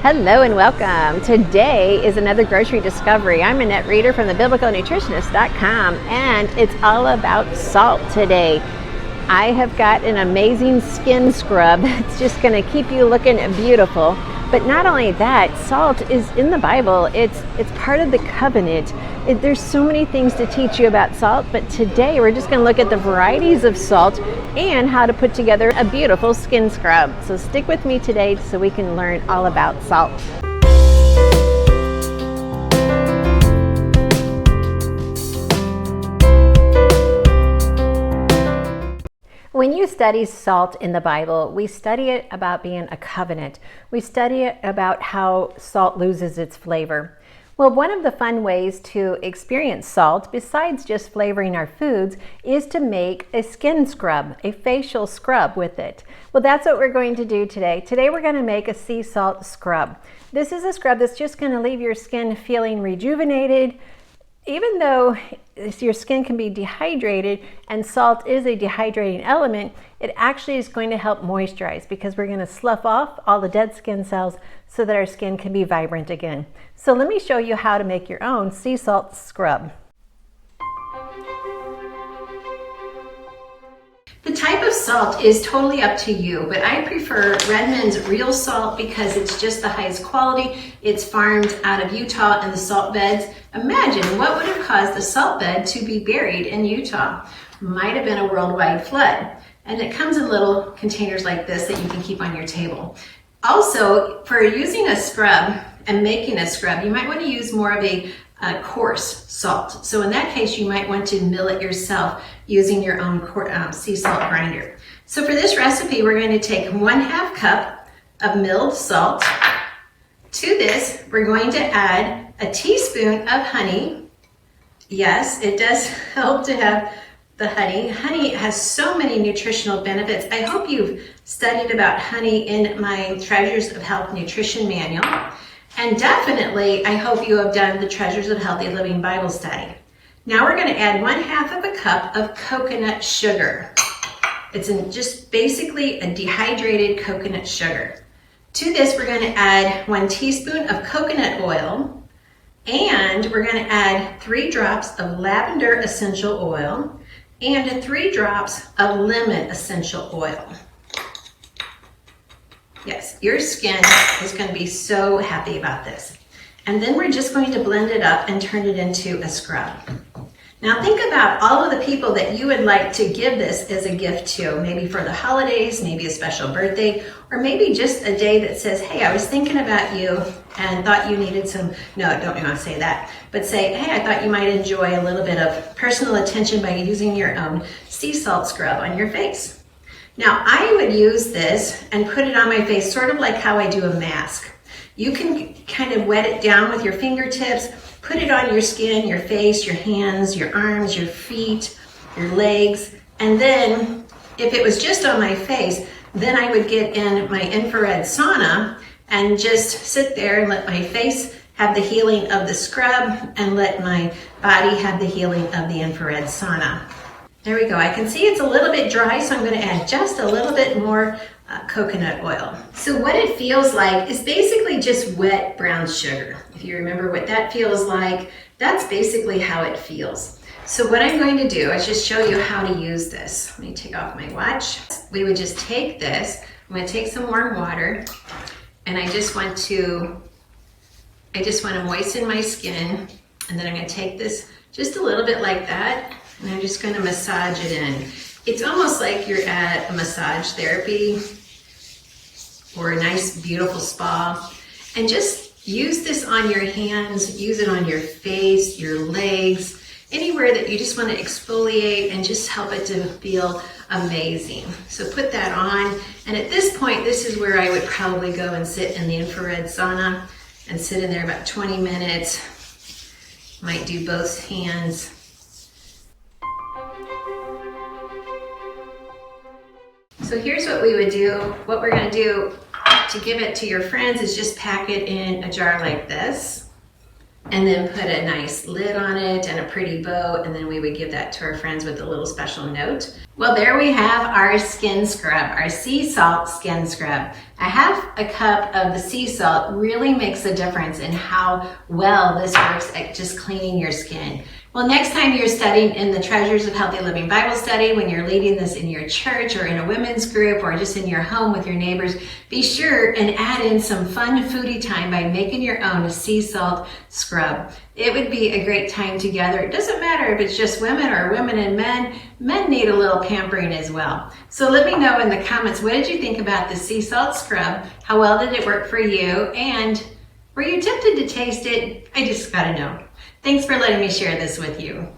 Hello and welcome. Today is another grocery discovery. I'm Annette Reeder from the biblicalnutritionist.com, and it's all about salt today. I have got an amazing skin scrub that's just going to keep you looking beautiful. But not only that, salt is in the Bible. It's part of the covenant. There's so many things to teach you about salt, but today we're just going to look at the varieties of salt and how to put together a beautiful skin scrub. So stick with me today so we can learn all about salt. When you study salt in the Bible, we study it about being a covenant. We study it about how salt loses its flavor. Well, one of the fun ways to experience salt, besides just flavoring our foods, is to make a skin scrub, a facial scrub with it. Well, that's what we're going to do today. Today we're going to make a sea salt scrub. This is a scrub that's just going to leave your skin feeling rejuvenated. Even though your skin can be dehydrated and salt is a dehydrating element, it actually is going to help moisturize because we're going to slough off all the dead skin cells so that our skin can be vibrant again. So let me show you how to make your own sea salt scrub. The type of salt is totally up to you, but I prefer Redmond's real salt because it's just the highest quality. It's farmed out of Utah in the salt beds. Imagine what would have caused the salt bed to be buried in Utah. Might have been a worldwide flood. And it comes in little containers like this that you can keep on your table. Also, for using a scrub and making a scrub, you might want to use more of a coarse salt. So in that case, you might want to mill it yourself using your own sea salt grinder. So for this recipe, we're going to take 1/2 cup of milled salt. To this, we're going to add a teaspoon of honey. Yes, it does help to have the honey. Honey has so many nutritional benefits. I hope you've studied about honey in my Treasures of Health Nutrition Manual. And definitely, I hope you have done the Treasures of Healthy Living Bible study. Now we're going to add 1/2 cup of coconut sugar. It's just basically a dehydrated coconut sugar. To this, we're going to add 1 teaspoon of coconut oil, and we're going to add 3 drops of lavender essential oil and 3 drops of lemon essential oil. Yes, your skin is going to be so happy about this. And then we're just going to blend it up and turn it into a scrub. Now think about all of the people that you would like to give this as a gift to, maybe for the holidays, maybe a special birthday, or maybe just a day that says, hey, I was thinking about you and thought you needed some, no, don't want to say that, but say, hey, I thought you might enjoy a little bit of personal attention by using your own sea salt scrub on your face. Now, I would use this and put it on my face sort of like how I do a mask. You can kind of wet it down with your fingertips, put it on your skin, your face, your hands, your arms, your feet, your legs, and then if it was just on my face, then I would get in my infrared sauna and just sit there and let my face have the healing of the scrub and let my body have the healing of the infrared sauna. There we go. I can see it's a little bit dry, so I'm going to add just a little bit more coconut oil. So what it feels like is basically just wet brown sugar. If you remember what that feels like, that's basically how it feels. So what I'm going to do is just show you how to use this. Let me take off my watch. We would just take this. I'm going to take some warm water, and I just want to moisten my skin, and then I'm going to take this just a little bit like that. And I'm just going to massage it in. It's almost like you're at a massage therapy or a nice, beautiful spa. And just use this on your hands, use it on your face, your legs, anywhere that you just want to exfoliate and just help it to feel amazing. So put that on. And at this point, this is where I would probably go and sit in the infrared sauna and sit in there about 20 minutes. Might do both hands. So here's what we would do. What we're going to do to give it to your friends is just pack it in a jar like this and then put a nice lid on it and a pretty bow, and then we would give that to our friends with a little special note. Well, there we have our skin scrub, our sea salt skin scrub. A half a cup of the sea salt really makes a difference in how well this works at just cleaning your skin. Well, next time you're studying in the Treasures of Healthy Living Bible study, when you're leading this in your church or in a women's group or just in your home with your neighbors, be sure and add in some fun foodie time by making your own sea salt scrub. It would be a great time together. It doesn't matter if it's just women or women and men. Men need a little pampering as well. So let me know in the comments, what did you think about the sea salt scrub? How well did it work for you? And were you tempted to taste it? I just gotta know. Thanks for letting me share this with you.